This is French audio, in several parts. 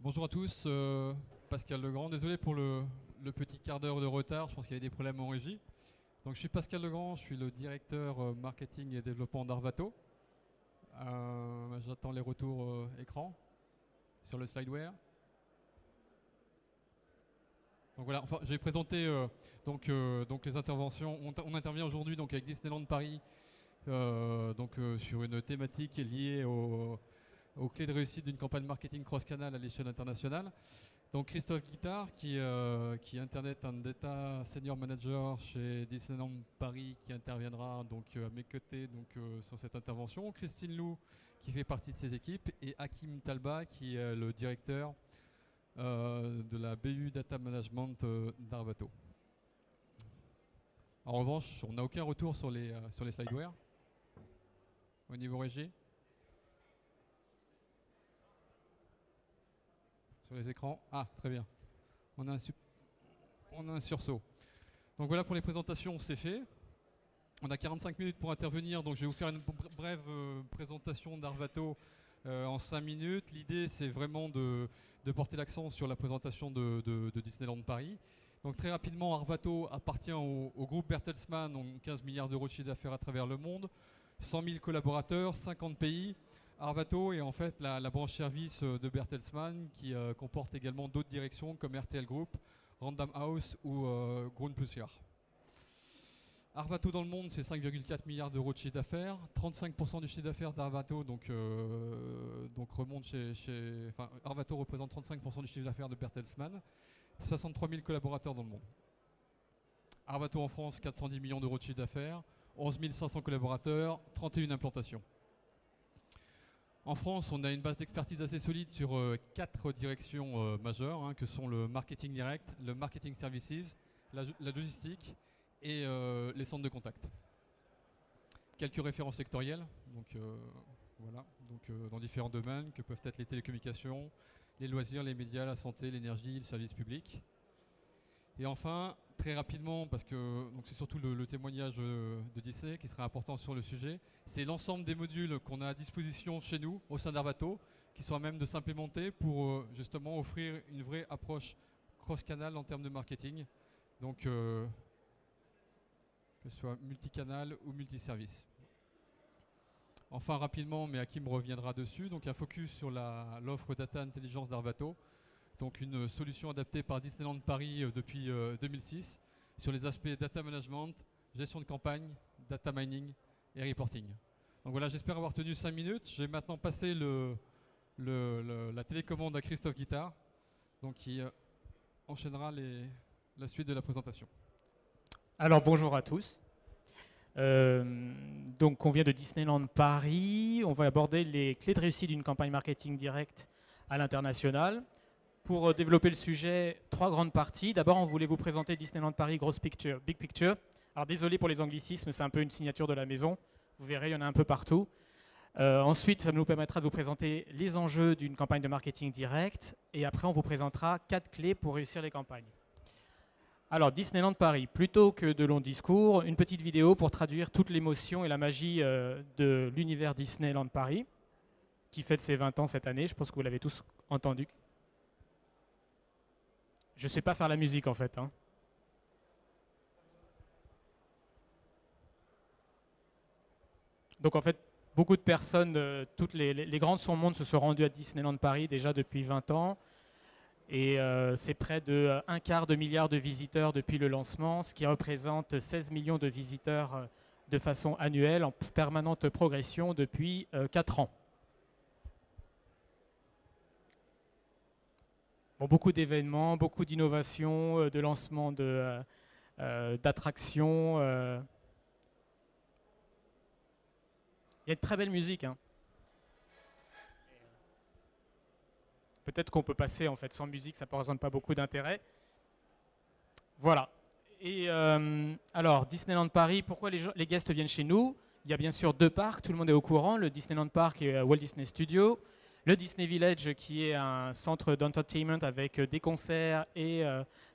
Bonjour à tous, Pascal Legrand. Désolé pour le petit quart d'heure de retard, je pense qu'il y avait des problèmes en régie. Donc, je suis Pascal Legrand, je suis le directeur marketing et développement d'Arvato. J'attends les retours écran sur le slideware. Donc voilà, enfin, j'ai présenté donc les interventions. On intervient aujourd'hui donc avec Disneyland Paris sur une thématique qui est liée aux clés de réussite d'une campagne marketing cross-canal à l'échelle internationale. Donc Christophe Guittard, qui est Internet and Data Senior Manager chez Disneyland Paris, qui interviendra donc à mes côtés sur cette intervention. Christine Lou, qui fait partie de ses équipes, et Hakim Talba, qui est le directeur de la BU Data Management d'Arvato. En revanche, on n'a aucun retour sur les slideware au niveau régie. Sur les écrans. Ah, très bien. On a un sursaut. Donc voilà, pour les présentations, c'est fait. On a 45 minutes pour intervenir, donc je vais vous faire une brève présentation d'Arvato en 5 minutes. L'idée, c'est vraiment de porter l'accent sur la présentation de Disneyland Paris. Donc très rapidement, Arvato appartient au groupe Bertelsmann, donc 15 milliards d'euros de chiffre d'affaires à travers le monde, 100 000 collaborateurs, 50 pays. Arvato est en fait la branche service de Bertelsmann qui comporte également d'autres directions comme RTL Group, Random House ou Grund Plus Jahr. Arvato dans le monde, c'est 5,4 milliards d'euros de chiffre d'affaires. 35% du chiffre d'affaires d'Arvato remonte Arvato représente 35% du chiffre d'affaires de Bertelsmann. 63 000 collaborateurs dans le monde. Arvato en France, 410 millions d'euros de chiffre d'affaires. 11 500 collaborateurs, 31 implantations. En France, on a une base d'expertise assez solide sur 4 directions majeures, que sont le marketing direct, le marketing services, la logistique et les centres de contact. Quelques références sectorielles, dans différents domaines que peuvent être les télécommunications, les loisirs, les médias, la santé, l'énergie, le service public. Et enfin, très rapidement, parce que c'est surtout le témoignage de Disney qui sera important sur le sujet, c'est l'ensemble des modules qu'on a à disposition chez nous, au sein d'Arvato, qui sont à même de s'implémenter pour justement offrir une vraie approche cross-canal en termes de marketing, donc que ce soit multicanal ou multiservice. Enfin, rapidement, mais Hakim reviendra dessus, donc un focus sur l'offre Data Intelligence d'Arvato, donc une solution adaptée par Disneyland Paris depuis 2006 sur les aspects data management, gestion de campagne, data mining et reporting. Donc voilà, j'espère avoir tenu 5 minutes. Je vais maintenant passer la télécommande à Christophe Guittard, donc qui enchaînera la suite de la présentation. Alors bonjour à tous. Donc on vient de Disneyland Paris. On va aborder les clés de réussite d'une campagne marketing directe à l'international. Pour développer le sujet, 3 grandes parties. D'abord, on voulait vous présenter Disneyland Paris Gross Picture, Big Picture. Alors désolé pour les anglicismes, c'est un peu une signature de la maison. Vous verrez, il y en a un peu partout. Ensuite, ça nous permettra de vous présenter les enjeux d'une campagne de marketing direct. Et après, on vous présentera 4 clés pour réussir les campagnes. Alors, Disneyland Paris, plutôt que de longs discours, une petite vidéo pour traduire toute l'émotion et la magie de l'univers Disneyland Paris, qui fête ses 20 ans cette année. Je pense que vous l'avez tous entendu. Je ne sais pas faire la musique en fait. Donc en fait, beaucoup de personnes, toutes les grandes son monde se sont rendues à Disneyland Paris déjà depuis 20 ans. Et c'est près de 1/4 milliard de visiteurs depuis le lancement, ce qui représente 16 millions de visiteurs de façon annuelle en permanente progression depuis 4 ans. Bon, beaucoup d'événements, beaucoup d'innovations, de lancements d'attractions. Il y a une très belle musique. Peut-être qu'on peut passer en fait sans musique, ça ne présente pas beaucoup d'intérêt. Voilà. Et alors, Disneyland Paris, pourquoi les guests viennent chez nous? Il y a bien sûr 2 parcs, tout le monde est au courant. Le Disneyland Park et Walt Disney Studios. Le Disney Village, qui est un centre d'entertainment avec des concerts et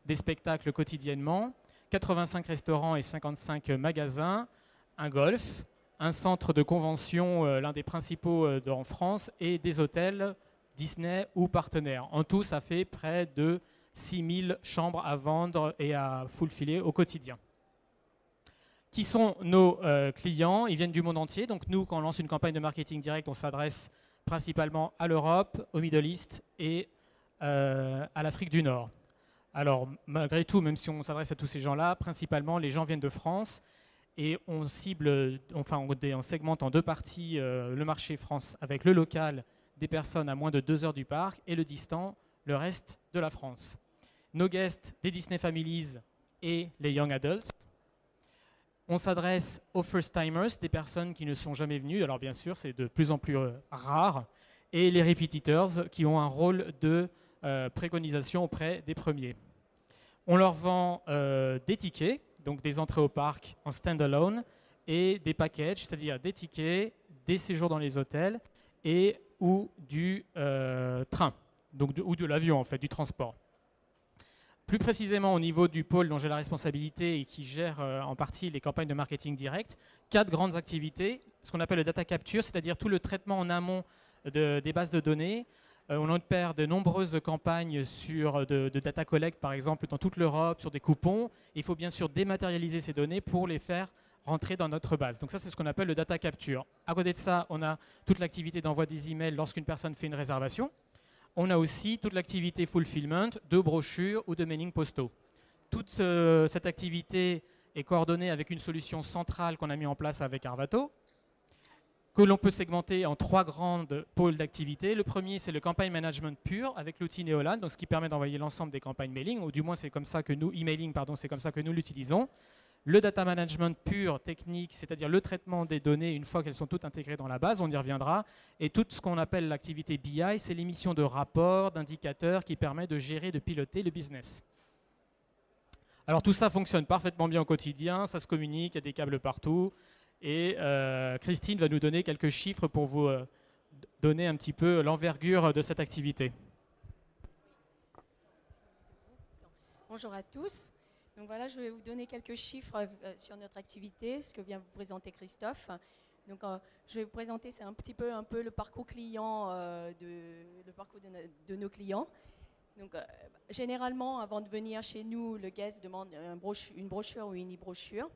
des spectacles quotidiennement. 85 restaurants et 55 magasins. Un golf, un centre de convention, l'un des principaux en France, et des hôtels Disney ou partenaires. En tout, ça fait près de 6000 chambres à vendre et à fulfiller au quotidien. Qui sont nos clients? Ils viennent du monde entier. Donc nous, quand on lance une campagne de marketing direct, on s'adresse principalement à l'Europe, au Middle East et à l'Afrique du Nord. Alors malgré tout, même si on s'adresse à tous ces gens-là, principalement les gens viennent de France et on cible, enfin on segmente en deux parties le marché France avec le local des personnes à moins de 2 heures du parc et le distant, le reste de la France. Nos guests, des Disney Families et les Young Adults. On s'adresse aux first-timers, des personnes qui ne sont jamais venues. Alors bien sûr, c'est de plus en plus rare. Et les repeaters qui ont un rôle de préconisation auprès des premiers. On leur vend des tickets, donc des entrées au parc en stand-alone, et des packages, c'est-à-dire des tickets, des séjours dans les hôtels et ou du train, donc ou de l'avion en fait, du transport. Plus précisément au niveau du pôle dont j'ai la responsabilité et qui gère en partie les campagnes de marketing direct, 4 grandes activités, ce qu'on appelle le data capture, c'est-à-dire tout le traitement en amont des bases de données. On opère de nombreuses campagnes de data collect, par exemple, dans toute l'Europe, sur des coupons. Il faut bien sûr dématérialiser ces données pour les faire rentrer dans notre base. Donc ça, c'est ce qu'on appelle le data capture. À côté de ça, on a toute l'activité d'envoi des emails lorsqu'une personne fait une réservation. On a aussi toute l'activité fulfillment de brochures ou de mailing postaux. Toute cette activité est coordonnée avec une solution centrale qu'on a mis en place avec Arvato, que l'on peut segmenter en 3 grandes pôles d'activité. Le premier, c'est le campaign management pur avec l'outil Neolan, donc ce qui permet d'envoyer l'ensemble des campagnes mailing, ou du moins c'est comme ça que nous, emailing, pardon, c'est comme ça que nous l'utilisons. Le data management pur, technique, c'est-à-dire le traitement des données une fois qu'elles sont toutes intégrées dans la base, on y reviendra. Et tout ce qu'on appelle l'activité BI, c'est l'émission de rapports, d'indicateurs qui permet de gérer, de piloter le business. Alors tout ça fonctionne parfaitement bien au quotidien, ça se communique, il y a des câbles partout. Et Christine va nous donner quelques chiffres pour vous donner un petit peu l'envergure de cette activité. Bonjour à tous. Donc voilà, je vais vous donner quelques chiffres sur notre activité, ce que vient vous présenter Christophe. Donc je vais vous présenter, c'est un peu le parcours client de nos clients. Donc généralement, avant de venir chez nous, le guest demande une brochure ou une e-brochure.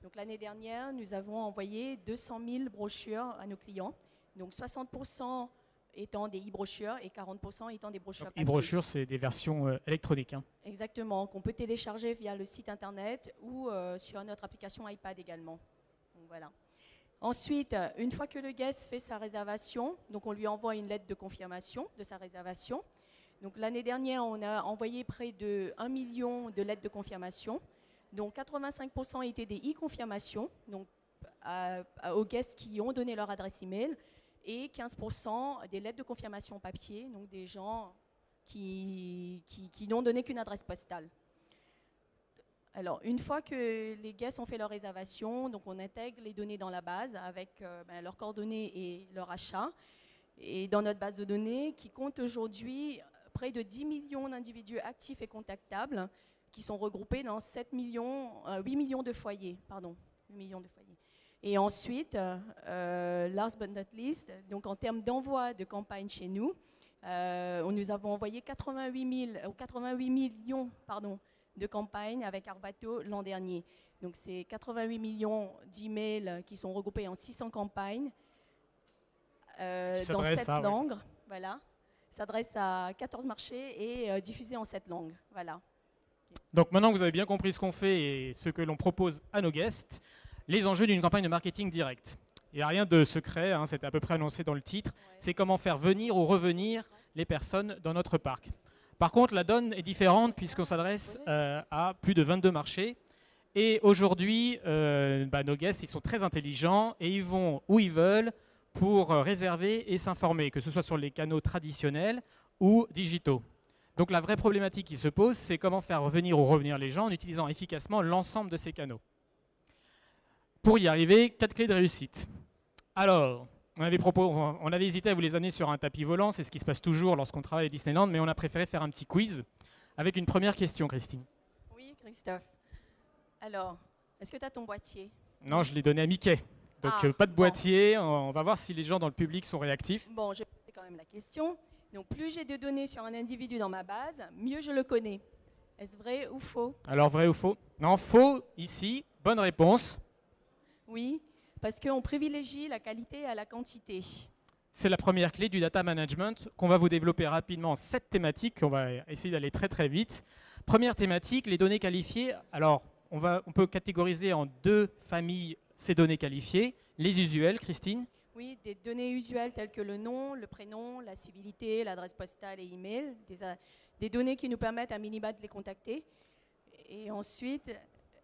Donc l'année dernière, nous avons envoyé 200 000 brochures à nos clients. Donc 60% étant des e-brochures et 40% étant des brochures papier. E-brochures, c'est des versions électroniques. Hein. Exactement, qu'on peut télécharger via le site internet ou sur notre application iPad également. Donc, voilà. Ensuite, une fois que le guest fait sa réservation, donc on lui envoie une lettre de confirmation de sa réservation. Donc l'année dernière, on a envoyé près de 1 million de lettres de confirmation. Donc 85% étaient des e-confirmations, donc aux guests qui ont donné leur adresse email, et 15% des lettres de confirmation papier, donc des gens qui n'ont donné qu'une adresse postale. Alors, une fois que les guests ont fait leur réservation, donc on intègre les données dans la base avec leurs coordonnées et leur achat. Et dans notre base de données, qui compte aujourd'hui près de 10 millions d'individus actifs et contactables, qui sont regroupés dans 8 millions de foyers. 8 millions de foyers. Et ensuite, last but not least, donc en termes d'envoi de campagne chez nous, nous avons envoyé 88 millions de campagnes avec Arvato l'an dernier. Donc c'est 88 millions d'emails qui sont regroupés en 600 campagnes dans 7 langues. Voilà. S'adresse à 14 marchés et diffusés en 7 langues. Voilà. Donc maintenant que vous avez bien compris ce qu'on fait et ce que l'on propose à nos guests, les enjeux d'une campagne de marketing direct. Il n'y a rien de secret, hein, c'était à peu près annoncé dans le titre. Ouais. C'est comment faire venir ou revenir les personnes dans notre parc. Par contre, la donne est différente puisqu'on s'adresse à plus de 22 marchés. Et aujourd'hui, nos guests, ils sont très intelligents et ils vont où ils veulent pour réserver et s'informer, que ce soit sur les canaux traditionnels ou digitaux. Donc la vraie problématique qui se pose, c'est comment faire venir ou revenir les gens en utilisant efficacement l'ensemble de ces canaux. Pour y arriver, 4 clés de réussite. Alors, on avait hésité à vous les amener sur un tapis volant, c'est ce qui se passe toujours lorsqu'on travaille à Disneyland, mais on a préféré faire un petit quiz avec une première question, Christine. Oui, Christophe. Alors, est-ce que tu as ton boîtier? Non, je l'ai donné à Mickey. Donc pas de boîtier, on va voir si les gens dans le public sont réactifs. Bon, je vais poser quand même la question. Donc plus j'ai de données sur un individu dans ma base, mieux je le connais. Est-ce vrai ou faux? Alors, vrai ou faux? Non, faux ici. Bonne réponse. Oui, parce qu'on privilégie la qualité à la quantité. C'est la première clé du data management qu'on va vous développer rapidement en 7 thématiques. On va essayer d'aller très très vite. Première thématique, les données qualifiées. Alors, on peut catégoriser en 2 familles ces données qualifiées. Les usuels, Christine. Oui, des données usuelles telles que le nom, le prénom, la civilité, l'adresse postale et email, des données qui nous permettent à minima de les contacter. Et ensuite,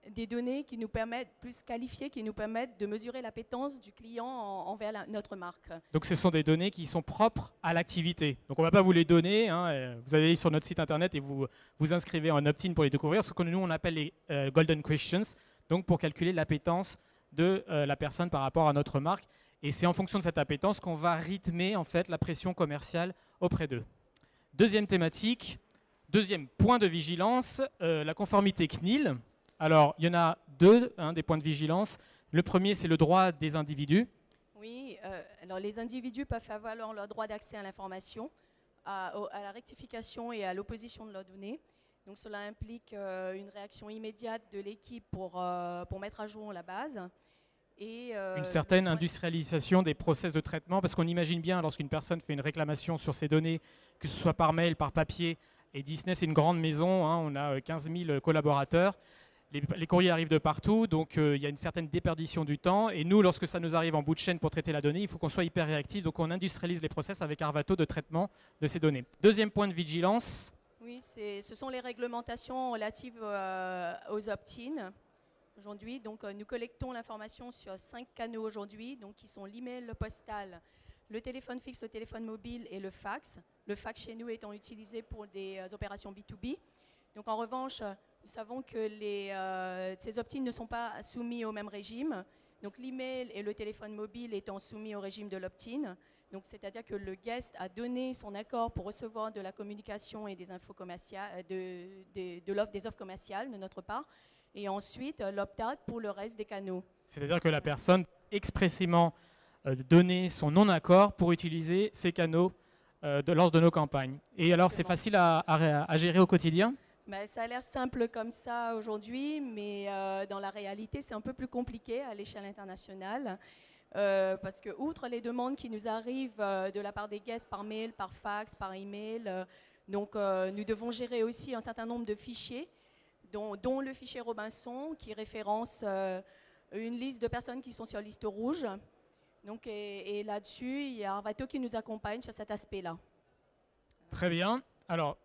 des données qui nous permettent, plus qualifiées, qui nous permettent de mesurer l'appétence du client envers notre marque. Donc ce sont des données qui sont propres à l'activité. Donc on ne va pas vous les donner, hein, vous allez sur notre site internet et vous vous inscrivez en opt-in pour les découvrir, ce que nous on appelle les golden questions, donc pour calculer l'appétence de la personne par rapport à notre marque. Et c'est en fonction de cette appétence qu'on va rythmer en fait la pression commerciale auprès d'eux. Deuxième thématique, deuxième point de vigilance, la conformité CNIL. Alors, il y en a 2 des points de vigilance. Le premier, c'est le droit des individus. Oui, alors les individus peuvent faire valoir leur droit d'accès à l'information, à la rectification et à l'opposition de leurs données. Donc cela implique une réaction immédiate de l'équipe pour mettre à jour la base. Et, une certaine industrialisation des process de traitement, parce qu'on imagine bien, lorsqu'une personne fait une réclamation sur ses données, que ce soit par mail, par papier, et Disney, c'est une grande maison, hein, on a 15 000 collaborateurs, les courriers arrivent de partout, donc il y a une certaine déperdition du temps, et nous, lorsque ça nous arrive en bout de chaîne pour traiter la donnée, il faut qu'on soit hyper réactif, donc on industrialise les process avec Arvato de traitement de ces données. Deuxième point de vigilance. Oui, ce sont les réglementations relatives aux opt-in. Aujourd'hui, donc nous collectons l'information sur 5 canaux aujourd'hui, donc qui sont l'email, le postal, le téléphone fixe, le téléphone mobile et le fax. Le fax chez nous étant utilisé pour des opérations B2B. Donc en revanche, nous savons que ces opt-in ne sont pas soumis au même régime. Donc l'email et le téléphone mobile étant soumis au régime de l'opt-in. Donc c'est-à-dire que le guest a donné son accord pour recevoir de la communication et des infos commerciales, des offres commerciales de notre part. Et ensuite, l'opt-out pour le reste des canaux. C'est-à-dire que la personne expressément donné son non-accord pour utiliser ces canaux lors de nos campagnes. Et alors, c'est facile à gérer au quotidien? Ça a l'air simple comme ça aujourd'hui, mais dans la réalité, c'est un peu plus compliqué à l'échelle internationale. Parce que, outre les demandes qui nous arrivent de la part des guests par mail, par fax, par email, donc nous devons gérer aussi un certain nombre de fichiers, dont le fichier Robinson qui référence une liste de personnes qui sont sur liste rouge. Donc, et là-dessus, il y a Arvato qui nous accompagne sur cet aspect-là. Très bien. Alors,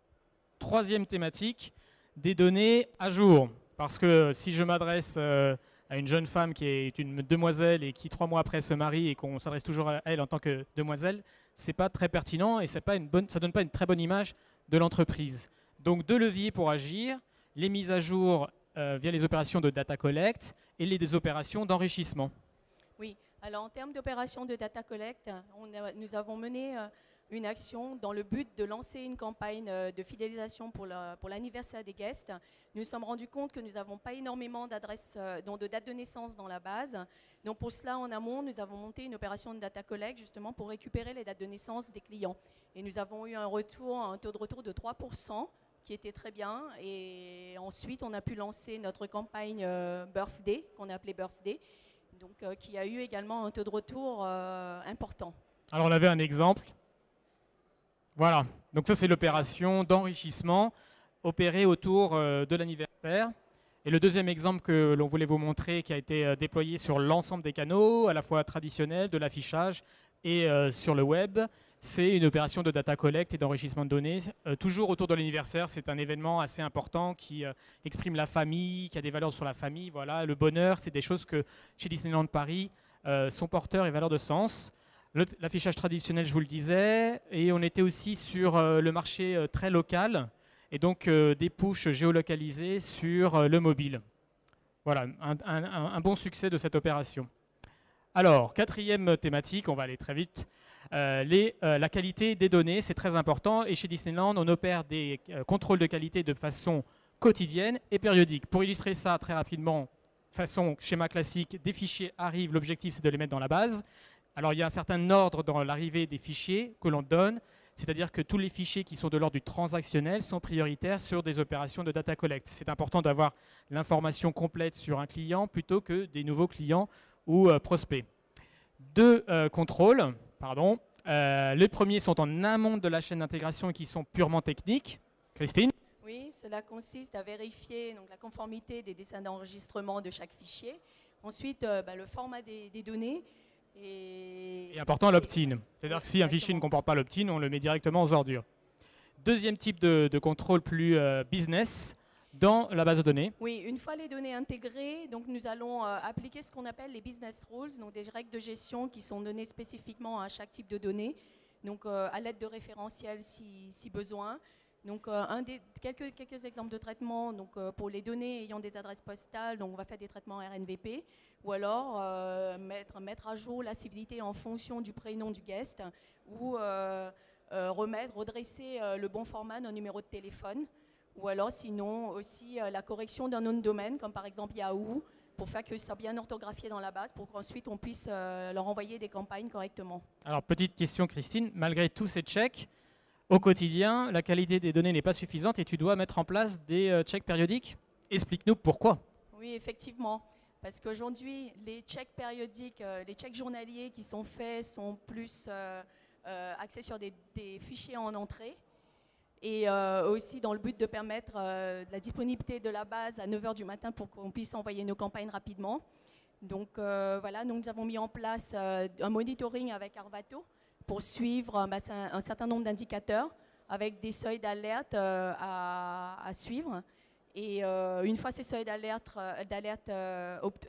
troisième thématique, des données à jour. Parce que si je m'adresse à une jeune femme qui est une demoiselle et qui 3 mois après se marie et qu'on s'adresse toujours à elle en tant que demoiselle, ce n'est pas très pertinent et ça ne donne pas une très bonne image de l'entreprise. Donc 2 leviers pour agir. Les mises à jour via les opérations de data collect et les opérations d'enrichissement. Oui, alors en termes d'opérations de data collect, nous avons mené une action dans le but de lancer une campagne de fidélisation pour l'anniversaire des guests. Nous nous sommes rendus compte que nous n'avons pas énormément d'adresses, de dates de naissance dans la base. Donc pour cela, en amont, nous avons monté une opération de data collect justement pour récupérer les dates de naissance des clients. Et nous avons eu un taux de retour de 3%. Qui était très bien, et ensuite on a pu lancer notre campagne Birthday, qu'on a appelée Birthday, donc, qui a eu également un taux de retour important. Alors on avait un exemple, voilà, donc ça c'est l'opération d'enrichissement opérée autour de l'anniversaire, et le deuxième exemple que l'on voulait vous montrer qui a été déployé sur l'ensemble des canaux, à la fois traditionnels, de l'affichage et sur le web, c'est une opération de data collect et d'enrichissement de données, toujours autour de l'anniversaire. C'est un événement assez important qui exprime la famille, qui a des valeurs sur la famille. Voilà, le bonheur, c'est des choses que chez Disneyland Paris sont porteurs et valeurs de sens. L'affichage traditionnel, je vous le disais, et on était aussi sur le marché très local, et donc des pushs géolocalisés sur le mobile. Voilà, un bon succès de cette opération. Alors, quatrième thématique, on va aller très vite. La qualité des données, c'est très important. Et chez Disneyland, on opère des contrôles de qualité de façon quotidienne et périodique. Pour illustrer ça très rapidement, façon schéma classique, des fichiers arrivent, l'objectif c'est de les mettre dans la base. Alors il y a un certain ordre dans l'arrivée des fichiers que l'on donne. c'est-à-dire que tous les fichiers qui sont de l'ordre du transactionnel sont prioritaires sur des opérations de data collect. C'est important d'avoir l'information complète sur un client plutôt que des nouveaux clients ou prospects. Deux contrôles, pardon. Les premiers sont en amont de la chaîne d'intégration et qui sont purement techniques. Christine? Oui, cela consiste à vérifier donc, la conformité des dessins d'enregistrement de chaque fichier. Ensuite, le format des données. Et important, l'opt-in. C'est-à-dire que si un fichier ne comporte pas l'opt-in, on le met directement aux ordures. Deuxième type de contrôle plus business dans la base de données. Oui, une fois les données intégrées, donc nous allons appliquer ce qu'on appelle les business rules, donc des règles de gestion qui sont données spécifiquement à chaque type de données, donc à l'aide de référentiels si besoin. Donc quelques exemples de traitement, donc pour les données ayant des adresses postales, donc on va faire des traitements RNVP, ou alors mettre à jour la civilité en fonction du prénom du guest, ou redresser le bon format d'un numéro de téléphone, ou alors sinon aussi la correction d'un nom de domaine, comme par exemple Yahoo, pour faire que ça soit bien orthographié dans la base, pour qu'ensuite on puisse leur envoyer des campagnes correctement. Alors petite question Christine, malgré tous ces checks, au quotidien, la qualité des données n'est pas suffisante et tu dois mettre en place des checks périodiques. Explique-nous pourquoi. Oui, effectivement. Parce qu'aujourd'hui, les checks périodiques, les checks journaliers qui sont faits sont plus axés sur des fichiers en entrée. Et aussi dans le but de permettre la disponibilité de la base à 9 h du matin pour qu'on puisse envoyer nos campagnes rapidement. Donc voilà, nous avons mis en place un monitoring avec Arvato pour suivre un certain nombre d'indicateurs avec des seuils d'alerte à suivre. Et une fois ces seuils d'alerte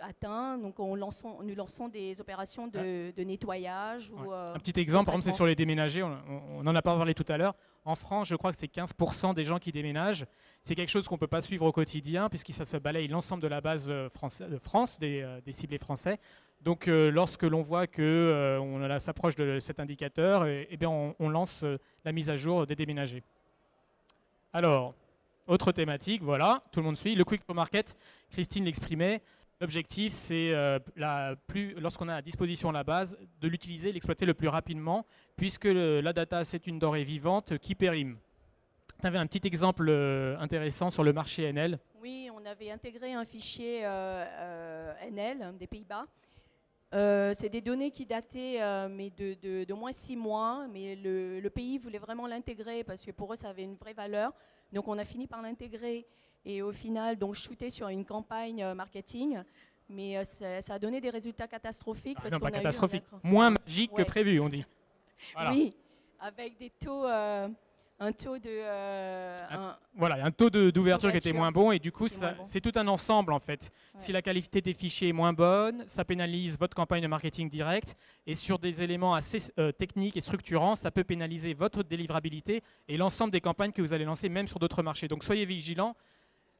atteints, donc nous lançons des opérations de nettoyage. Ouais. Ou, un petit exemple, par exemple, c'est sur les déménagés, on en a pas parlé tout à l'heure. En France, je crois que c'est 15% des gens qui déménagent. C'est quelque chose qu'on ne peut pas suivre au quotidien puisque ça se balaye l'ensemble de la base de France, des ciblés français. Donc lorsque l'on voit qu'on s'approche de cet indicateur, on lance la mise à jour des déménagés. Alors, autre thématique, voilà, tout le monde suit. Le Quick to Market, Christine l'exprimait. L'objectif, c'est lorsqu'on a à disposition la base, de l'utiliser, l'exploiter le plus rapidement, puisque la data, c'est une denrée vivante qui périme. Tu avais un petit exemple intéressant sur le marché NL. Oui, on avait intégré un fichier NL des Pays-Bas. C'est des données qui dataient mais de moins 6 mois, mais le pays voulait vraiment l'intégrer parce que pour eux, ça avait une vraie valeur. Donc on a fini par l'intégrer et au final, donc shooter sur une campagne marketing, mais ça a donné des résultats catastrophiques. Non, pas catastrophique, moins magique que prévu, on dit. Voilà. Oui, avec des taux, un taux d'ouverture qui était moins bon et du coup, c'est tout un ensemble en fait. Ouais. Si la qualité des fichiers est moins bonne, ça pénalise votre campagne de marketing direct et sur des éléments assez techniques et structurants, ça peut pénaliser votre délivrabilité et l'ensemble des campagnes que vous allez lancer même sur d'autres marchés. Donc soyez vigilants.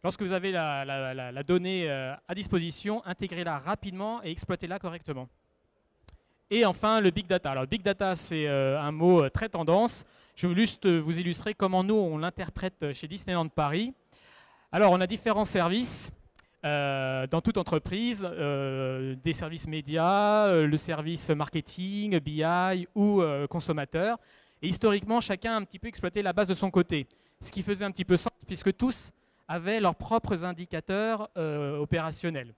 Lorsque vous avez la donnée à disposition, intégrez-la rapidement et exploitez-la correctement. Et enfin, le Big Data. Alors, le Big Data, c'est un mot très tendance. Je veux juste vous illustrer comment nous, on l'interprète chez Disneyland Paris. Alors, on a différents services dans toute entreprise, des services médias, le service marketing, BI ou consommateur. Et historiquement, chacun a un petit peu exploité la base de son côté. Ce qui faisait un petit peu sens, puisque tous avaient leurs propres indicateurs opérationnels.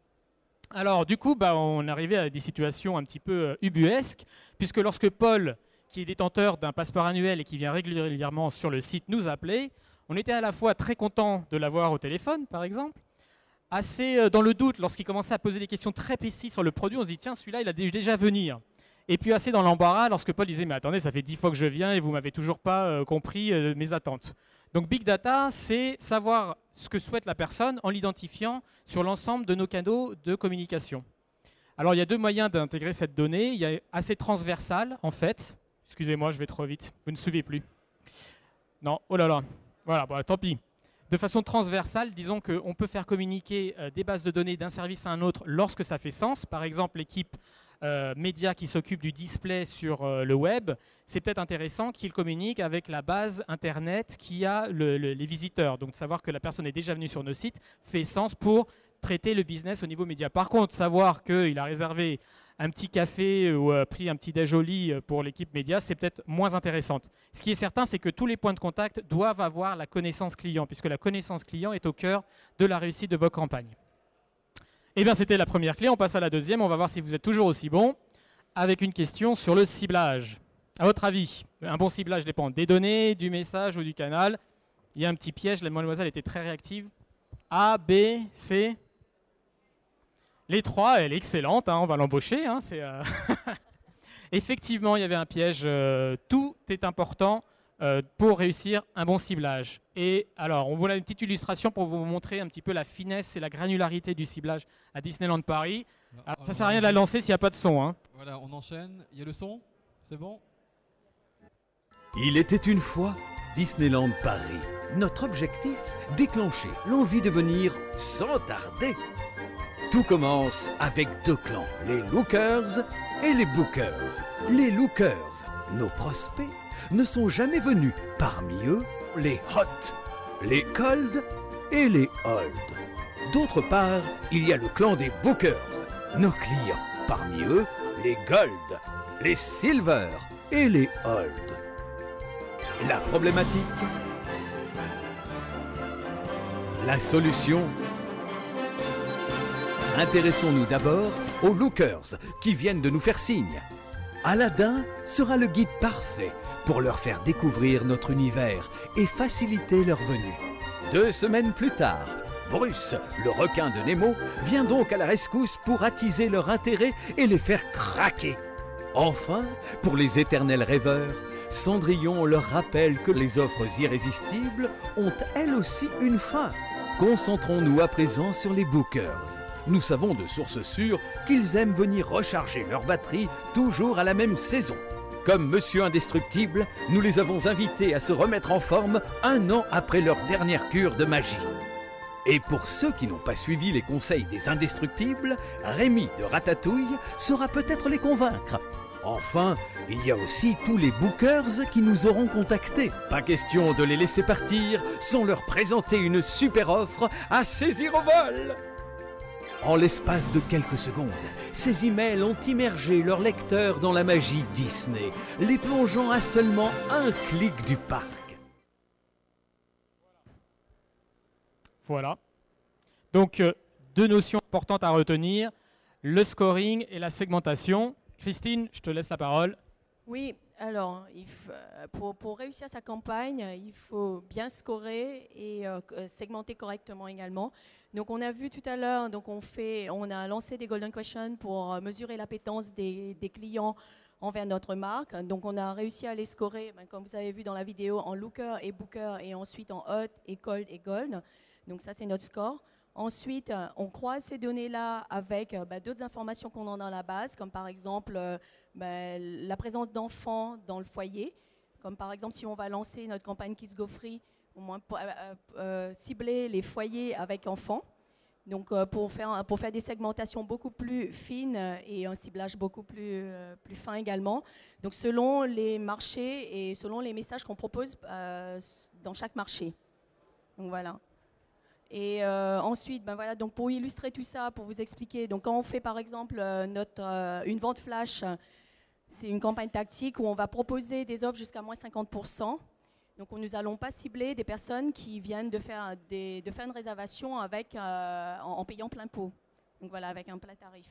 Alors du coup, on arrivait à des situations un petit peu ubuesques, puisque lorsque Paul, qui est détenteur d'un passeport annuel et qui vient régulièrement sur le site, nous appelait, on était à la fois très content de l'avoir au téléphone, par exemple, assez dans le doute lorsqu'il commençait à poser des questions très précises sur le produit, on se dit tiens, celui-là, il a déjà venir. Et puis assez dans l'embarras lorsque Paul disait mais attendez, ça fait 10 fois que je viens et vous m'avez toujours pas compris mes attentes. Donc Big Data, c'est savoir ce que souhaite la personne en l'identifiant sur l'ensemble de nos canaux de communication. Alors il y a deux moyens d'intégrer cette donnée. Il y a assez transversal en fait. Excusez-moi, je vais trop vite. Vous ne suivez plus. Non, oh là là. Voilà, tant pis. De façon transversale, disons qu'on peut faire communiquer des bases de données d'un service à un autre lorsque ça fait sens. Par exemple, l'équipe média qui s'occupe du display sur le web, c'est peut-être intéressant qu'il communique avec la base Internet qui a les visiteurs. Donc, de savoir que la personne est déjà venue sur nos sites fait sens pour traiter le business au niveau média. Par contre, savoir qu'il a réservé un petit café ou pris un petit déj au lit pour l'équipe média, c'est peut-être moins intéressante. Ce qui est certain, c'est que tous les points de contact doivent avoir la connaissance client, puisque la connaissance client est au cœur de la réussite de vos campagnes. Eh bien, c'était la première clé. On passe à la deuxième. On va voir si vous êtes toujours aussi bon, avec une question sur le ciblage. À votre avis, un bon ciblage dépend des données, du message ou du canal. Il y a un petit piège. La mademoiselle était très réactive. A, B, C. Les trois, elle est excellente, hein, on va l'embaucher. Hein, Effectivement, il y avait un piège. Tout est important pour réussir un bon ciblage. Et alors, on vous a une petite illustration pour vous montrer un petit peu la finesse et la granularité du ciblage à Disneyland Paris. Alors, ça ne sert à rien de la lancer s'il n'y a pas de son. Hein. Voilà, on enchaîne. Il y a le son? C'est bon? Il était une fois Disneyland Paris. Notre objectif, déclencher l'envie de venir sans tarder. Tout commence avec deux clans, les Lookers et les Bookers. Les Lookers, nos prospects, ne sont jamais venus. Parmi eux, les Hot, les Cold et les Old. D'autre part, il y a le clan des Bookers, nos clients. Parmi eux, les Gold, les Silver et les Old. La problématique? La solution? Intéressons-nous d'abord aux Lookers qui viennent de nous faire signe. Aladdin sera le guide parfait pour leur faire découvrir notre univers et faciliter leur venue. 2 semaines plus tard, Bruce, le requin de Nemo, vient donc à la rescousse pour attiser leur intérêt et les faire craquer. Enfin, pour les éternels rêveurs, Cendrillon leur rappelle que les offres irrésistibles ont elles aussi une fin. Concentrons-nous à présent sur les Bookers. Nous savons de sources sûres qu'ils aiment venir recharger leur batterie toujours à la même saison. Comme Monsieur Indestructible, nous les avons invités à se remettre en forme 1 an après leur dernière cure de magie. Et pour ceux qui n'ont pas suivi les conseils des Indestructibles, Rémi de Ratatouille saura peut-être les convaincre. Enfin, il y a aussi tous les Bookers qui nous auront contactés. Pas question de les laisser partir sans leur présenter une super offre à saisir au vol. En l'espace de quelques secondes, ces emails ont immergé leurs lecteurs dans la magie Disney, les plongeant à seulement un clic du parc. Voilà. Donc, 2 notions importantes à retenir, le scoring et la segmentation. Christine, je te laisse la parole. Oui, alors, pour réussir sa campagne, il faut bien scorer et segmenter correctement également. Donc, on a vu tout à l'heure, donc on a lancé des Golden Questions pour mesurer l'appétence des clients envers notre marque. Donc, on a réussi à les scorer, comme vous avez vu dans la vidéo, en Looker et Booker et ensuite en Hot et Cold et Gold. Donc, ça, c'est notre score. Ensuite, on croise ces données-là avec d'autres informations qu'on a dans la base, comme par exemple la présence d'enfants dans le foyer. Comme par exemple, si on va lancer notre campagne Kids Go Free, au moins cibler les foyers avec enfants. Donc, pour faire des segmentations beaucoup plus fines et un ciblage beaucoup plus fin également. Donc, selon les marchés et selon les messages qu'on propose dans chaque marché. Donc, voilà. Et ensuite, voilà, donc pour illustrer tout ça, pour vous expliquer, donc quand on fait par exemple une vente flash, c'est une campagne tactique où on va proposer des offres jusqu'à moins 50%. Donc nous n'allons pas cibler des personnes qui viennent de faire une réservation en payant plein pot. Donc voilà, avec un plat tarif.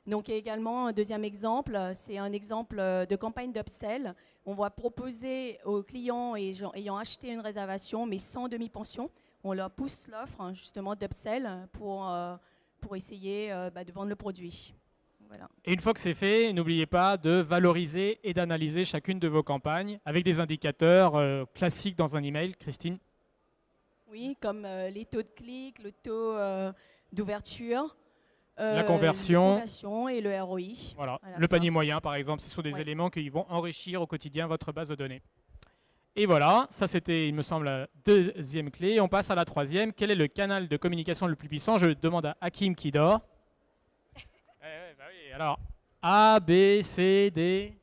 Donc également, un deuxième exemple, c'est un exemple de campagne d'upsell. On va proposer aux clients ayant acheté une réservation, mais sans demi-pension, on leur pousse l'offre justement d'upsell pour essayer de vendre le produit. Voilà. Et une fois que c'est fait, n'oubliez pas de valoriser et d'analyser chacune de vos campagnes avec des indicateurs classiques dans un email. Christine? Oui, comme les taux de clic, le taux d'ouverture, la conversion et le ROI. Voilà. Le panier moyen, par exemple, ce sont des éléments qui vont enrichir au quotidien votre base de données. Et voilà, ça c'était, il me semble, la deuxième clé. On passe à la troisième. Quel est le canal de communication le plus puissant? Je demande à Hakim qui dort. Oui, alors, A, B, C, D.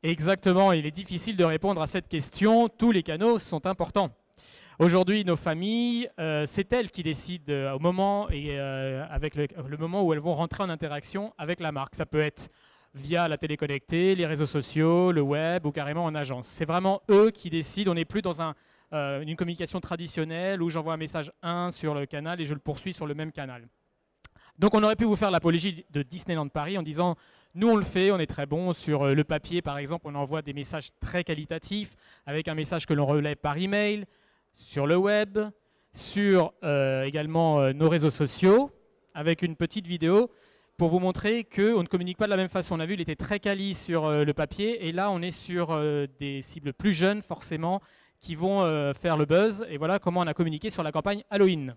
Exactement, il est difficile de répondre à cette question. Tous les canaux sont importants. Aujourd'hui, nos familles, c'est elles qui décident au moment et avec le moment où elles vont rentrer en interaction avec la marque. Ça peut être via la télé connectée, les réseaux sociaux, le web ou carrément en agence. C'est vraiment eux qui décident. On n'est plus dans une communication traditionnelle où j'envoie un message 1 sur le canal et je le poursuis sur le même canal. Donc on aurait pu vous faire l'apologie de Disneyland Paris en disant nous on le fait, on est très bon sur le papier par exemple, on envoie des messages très qualitatifs avec un message que l'on relaie par email, sur le web, sur également nos réseaux sociaux avec une petite vidéo pour vous montrer qu'on ne communique pas de la même façon. On a vu, il était très quali sur le papier et là on est sur des cibles plus jeunes forcément qui vont faire le buzz et voilà comment on a communiqué sur la campagne Halloween.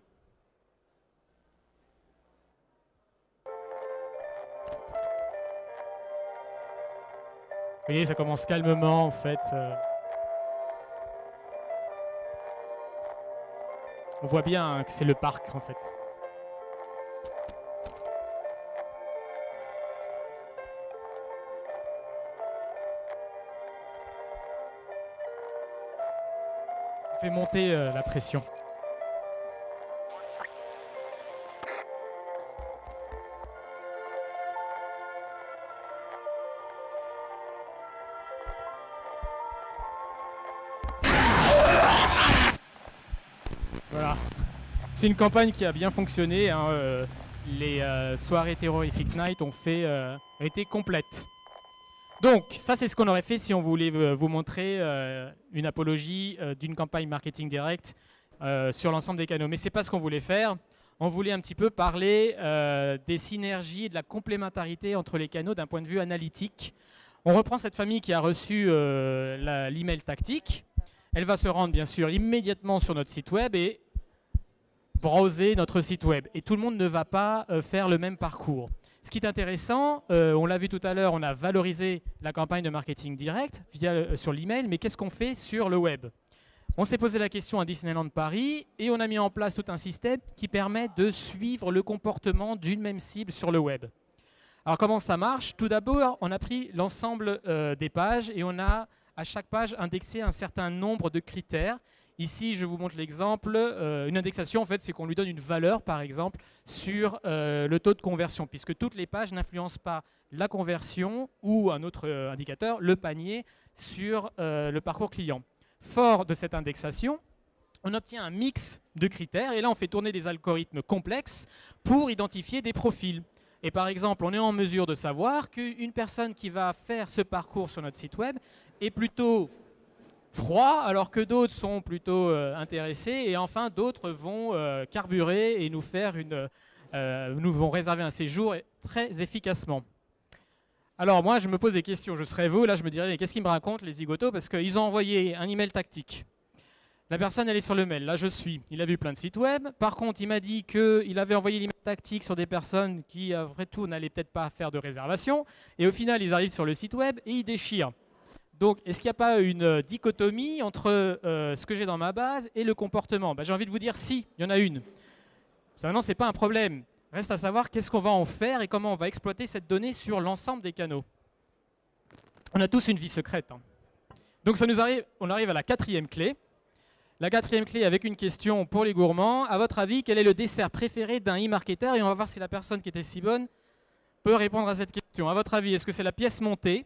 Vous voyez, ça commence calmement en fait. On voit bien que c'est le parc en fait. On fait monter la pression. Voilà. C'est une campagne qui a bien fonctionné. Hein. Les soirées Terrific Night ont été complètes. Donc, ça c'est ce qu'on aurait fait si on voulait vous montrer une apologie d'une campagne marketing direct sur l'ensemble des canaux. Mais ce n'est pas ce qu'on voulait faire. On voulait un petit peu parler des synergies et de la complémentarité entre les canaux d'un point de vue analytique. On reprend cette famille qui a reçu l'email tactique. Elle va se rendre bien sûr immédiatement sur notre site web et browser notre site web. Et tout le monde ne va pas faire le même parcours. Ce qui est intéressant, on l'a vu tout à l'heure, on a valorisé la campagne de marketing direct sur l'email, mais qu'est-ce qu'on fait sur le web? On s'est posé la question à Disneyland Paris et on a mis en place tout un système qui permet de suivre le comportement d'une même cible sur le web. Alors comment ça marche? Tout d'abord, on a pris l'ensemble des pages et on a à chaque page indexé un certain nombre de critères. Ici, je vous montre l'exemple. Une indexation, en fait, c'est qu'on lui donne une valeur, par exemple, sur le taux de conversion, puisque toutes les pages n'influencent pas la conversion ou un autre indicateur, le panier, sur le parcours client. Fort de cette indexation, on obtient un mix de critères, et là, on fait tourner des algorithmes complexes pour identifier des profils. Et par exemple, on est en mesure de savoir qu'une personne qui va faire ce parcours sur notre site web est plutôt froid, alors que d'autres sont plutôt intéressés, et enfin d'autres vont carburer et nous vont réserver un séjour très efficacement. Alors moi, je me pose des questions. Je serais vous, là, je me dirais, mais qu'est-ce qu'ils me racontent les zigotos? Parce qu'ils ont envoyé un email tactique. La personne, elle est sur le mail. Là, je suis. Il a vu plein de sites web. Par contre, il m'a dit qu'il avait envoyé l'email tactique sur des personnes qui, après tout, n'allaient peut-être pas faire de réservation. Et au final, ils arrivent sur le site web et ils déchirent. Donc, est-ce qu'il n'y a pas une dichotomie entre ce que j'ai dans ma base et le comportement? J'ai envie de vous dire si, il y en a une. Maintenant, ce n'est pas un problème. Reste à savoir qu'est-ce qu'on va en faire et comment on va exploiter cette donnée sur l'ensemble des canaux. On a tous une vie secrète. Hein. Donc, on arrive à la quatrième clé. La quatrième clé avec une question pour les gourmands. À votre avis, quel est le dessert préféré d'un e-marketeur? Et on va voir si la personne qui était si bonne peut répondre à cette question. À votre avis, est-ce que c'est la pièce montée,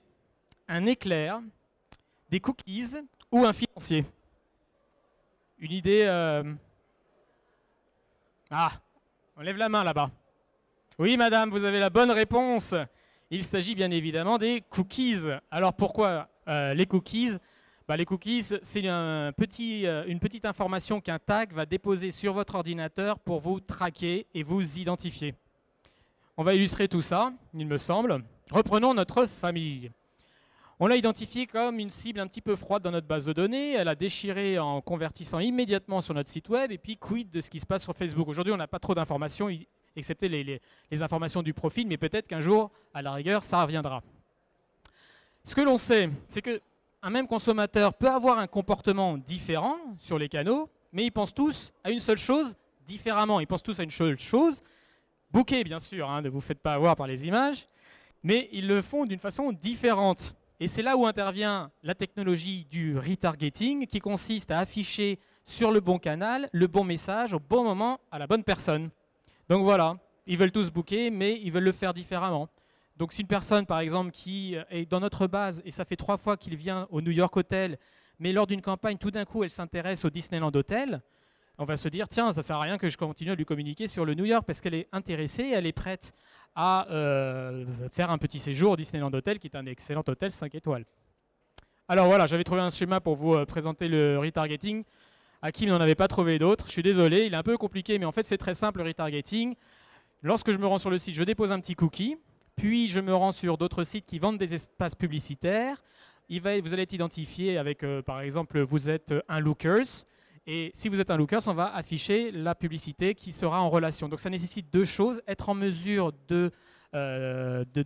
un éclair, des cookies ou un financier? Une idée Ah, on lève la main là-bas. Oui, madame, vous avez la bonne réponse. Il s'agit bien évidemment des cookies. Alors pourquoi les cookies? Les cookies, c'est une petite information qu'un tag va déposer sur votre ordinateur pour vous traquer et vous identifier. On va illustrer tout ça, il me semble. Reprenons notre famille. On l'a identifiée comme une cible un petit peu froide dans notre base de données. Elle a déchiré en convertissant immédiatement sur notre site web. Et puis, quid de ce qui se passe sur Facebook? Aujourd'hui, on n'a pas trop d'informations, excepté les informations du profil, mais peut-être qu'un jour, à la rigueur, ça reviendra. Ce que l'on sait, c'est qu'un même consommateur peut avoir un comportement différent sur les canaux, mais ils pensent tous à une seule chose différemment. Ils pensent tous à une seule chose, booker bien sûr, hein, ne vous faites pas avoir par les images, mais ils le font d'une façon différente. Et c'est là où intervient la technologie du retargeting qui consiste à afficher sur le bon canal, le bon message, au bon moment, à la bonne personne. Donc voilà, ils veulent tous booker, mais ils veulent le faire différemment. Donc si une personne, par exemple, qui est dans notre base, et ça fait 3 fois qu'il vient au New York Hotel, mais lors d'une campagne, tout d'un coup, elle s'intéresse au Disneyland Hotel, on va se dire, tiens, ça ne sert à rien que je continue à lui communiquer sur le New York, parce qu'elle est intéressée, elle est prête à faire un petit séjour au Disneyland Hotel, qui est un excellent hôtel 5 étoiles. Alors voilà, j'avais trouvé un schéma pour vous présenter le retargeting. Hakim n'en avait pas trouvé d'autres. Je suis désolé, il est un peu compliqué, mais en fait, c'est très simple le retargeting. Lorsque je me rends sur le site, je dépose un petit cookie, puis je me rends sur d'autres sites qui vendent des espaces publicitaires. Vous allez être identifié avec, par exemple, vous êtes un Lookers. Et si vous êtes un Lookers, on va afficher la publicité qui sera en relation. Donc ça nécessite 2 choses, être en mesure de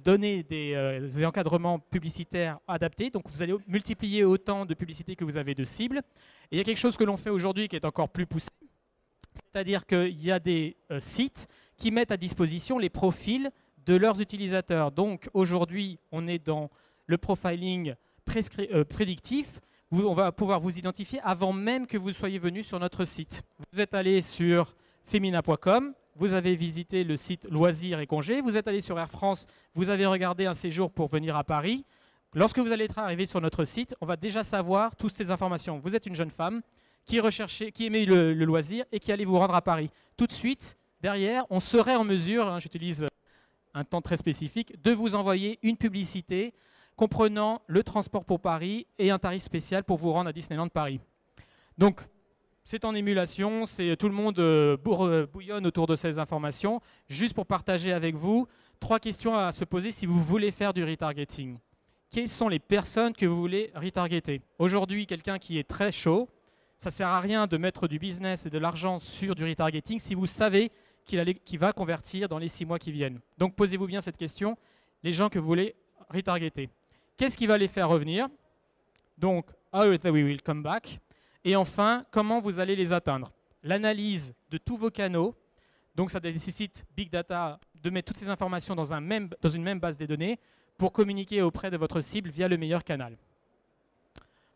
donner des encadrements publicitaires adaptés. Donc vous allez multiplier autant de publicités que vous avez de cibles. Et il y a quelque chose que l'on fait aujourd'hui qui est encore plus poussé, c'est-à-dire qu'il y a des sites qui mettent à disposition les profils de leurs utilisateurs. Donc aujourd'hui, on est dans le profiling prédictif. On va pouvoir vous identifier avant même que vous soyez venu sur notre site. Vous êtes allé sur femina.com, vous avez visité le site Loisirs et Congés, vous êtes allé sur Air France, vous avez regardé un séjour pour venir à Paris. Lorsque vous allez être arrivé sur notre site, on va déjà savoir toutes ces informations. Vous êtes une jeune femme qui aimait le loisir et qui allait vous rendre à Paris. Tout de suite, derrière, on serait en mesure, j'utilise un temps très spécifique, de vous envoyer une publicité comprenant le transport pour Paris et un tarif spécial pour vous rendre à Disneyland Paris. Donc, c'est en émulation, tout le monde bouillonne autour de ces informations. Juste pour partager avec vous, 3 questions à se poser si vous voulez faire du retargeting. Quelles sont les personnes que vous voulez retargeter? Aujourd'hui, quelqu'un qui est très chaud, ça ne sert à rien de mettre du business et de l'argent sur du retargeting si vous savez qu'il va convertir dans les 6 mois qui viennent. Donc, posez-vous bien cette question, les gens que vous voulez retargeter. Qu'est-ce qui va les faire revenir? Donc, how they will come back. Et enfin, comment vous allez les atteindre? L'analyse de tous vos canaux. Donc, ça nécessite Big Data de mettre toutes ces informations dans une même base des données pour communiquer auprès de votre cible via le meilleur canal.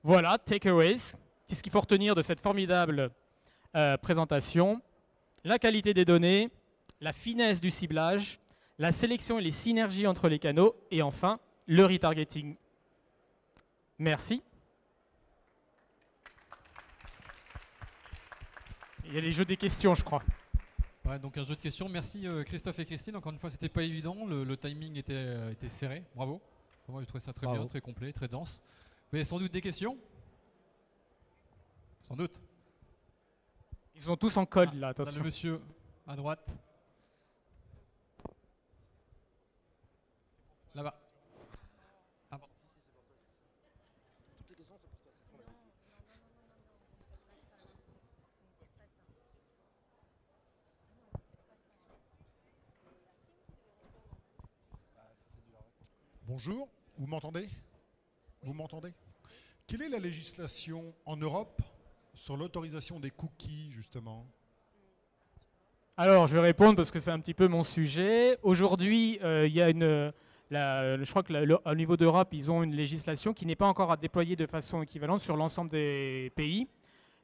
Voilà, takeaways. Qu'est-ce qu'il faut retenir de cette formidable présentation? La qualité des données, la finesse du ciblage, la sélection et les synergies entre les canaux, et enfin, le retargeting. Merci. Il y a les jeux des questions, je crois. Ouais, donc un jeu de questions. Merci Christophe et Christine. Encore une fois, c'était pas évident. Le timing était serré. Bravo. Moi, j'ai trouvé ça très bien, très complet, très dense. Vous avez sans doute des questions? Sans doute. Ils sont tous en code là, attention. Le monsieur à droite. Là-bas. Bonjour, vous m'entendez? Vous m'entendez? Quelle est la législation en Europe sur l'autorisation des cookies, justement? Alors, je vais répondre parce que c'est un petit peu mon sujet. Aujourd'hui, il y a je crois qu'au niveau d'Europe, ils ont une législation qui n'est pas encore à déployer de façon équivalente sur l'ensemble des pays.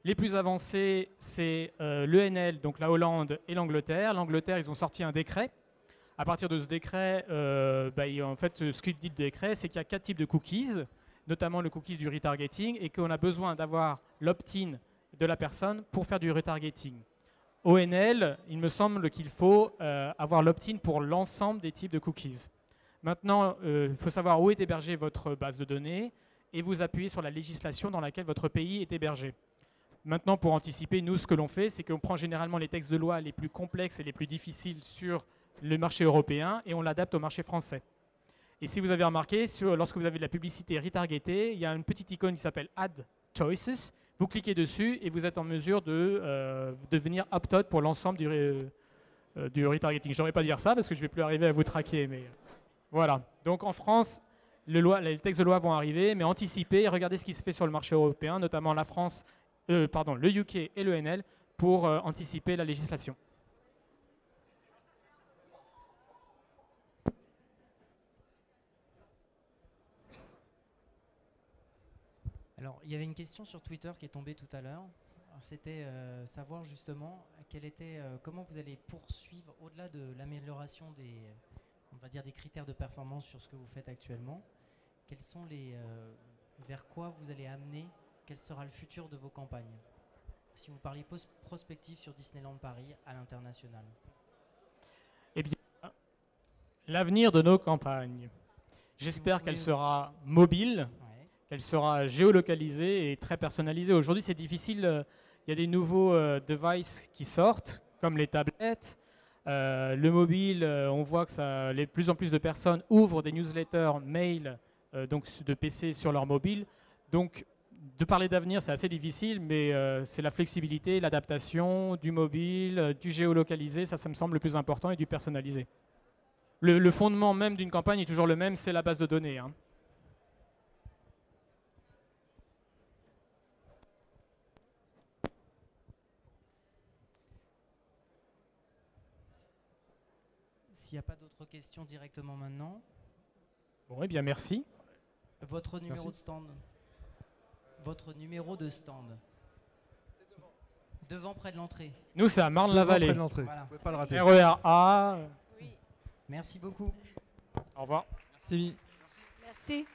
Les plus avancés, c'est l'ENL, donc la Hollande et l'Angleterre. L'Angleterre, ils ont sorti un décret. À partir de ce décret, en fait, ce qu'il dit le décret, c'est qu'il y a 4 types de cookies, notamment le cookies du retargeting, et qu'on a besoin d'avoir l'opt-in de la personne pour faire du retargeting. ONL, il me semble qu'il faut avoir l'opt-in pour l'ensemble des types de cookies. Maintenant, il faut savoir où est hébergée votre base de données et vous appuyer sur la législation dans laquelle votre pays est hébergé. Maintenant, pour anticiper, nous, ce que l'on fait, c'est qu'on prend généralement les textes de loi les plus complexes et les plus difficiles sur le marché européen et on l'adapte au marché français. Et si vous avez remarqué, lorsque vous avez de la publicité retargetée, il y a une petite icône qui s'appelle Add Choices. Vous cliquez dessus et vous êtes en mesure de devenir opt-out pour l'ensemble du retargeting. Je ne devrais pas dire ça parce que je ne vais plus arriver à vous traquer. Mais voilà. Donc en France, les textes de loi vont arriver, mais anticipez et regardez ce qui se fait sur le marché européen, notamment la France, le UK et l'ENL, pour anticiper la législation. Alors, il y avait une question sur Twitter qui est tombée tout à l'heure. C'était savoir justement comment vous allez poursuivre au-delà de l'amélioration on va dire des critères de performance sur ce que vous faites actuellement. Quels sont vers quoi vous allez amener, quel sera le futur de vos campagnes? Si vous parliez prospective sur Disneyland Paris à l'international. Eh bien, l'avenir de nos campagnes. J'espère qu'elle sera mobile, qu'elle sera géolocalisée et très personnalisée. Aujourd'hui, c'est difficile. Il y a des nouveaux devices qui sortent, comme les tablettes. Le mobile, on voit que de plus en plus de personnes ouvrent des newsletters, mails, donc de PC sur leur mobile. Donc, de parler d'avenir, c'est assez difficile, mais c'est la flexibilité, l'adaptation du mobile, du géolocalisé, ça me semble le plus important, et du personnalisé. Le fondement même d'une campagne est toujours le même, c'est la base de données. Hein. S'il n'y a pas d'autres questions directement maintenant. Bon, eh bien, merci. Votre numéro de stand. Votre numéro de stand. Devant, près de l'entrée. Nous, c'est à Marne-la-Vallée. Près de l'entrée. Voilà. Vous ne pouvez pas le rater. RER A. Oui, Merci beaucoup. Au revoir. Merci. merci.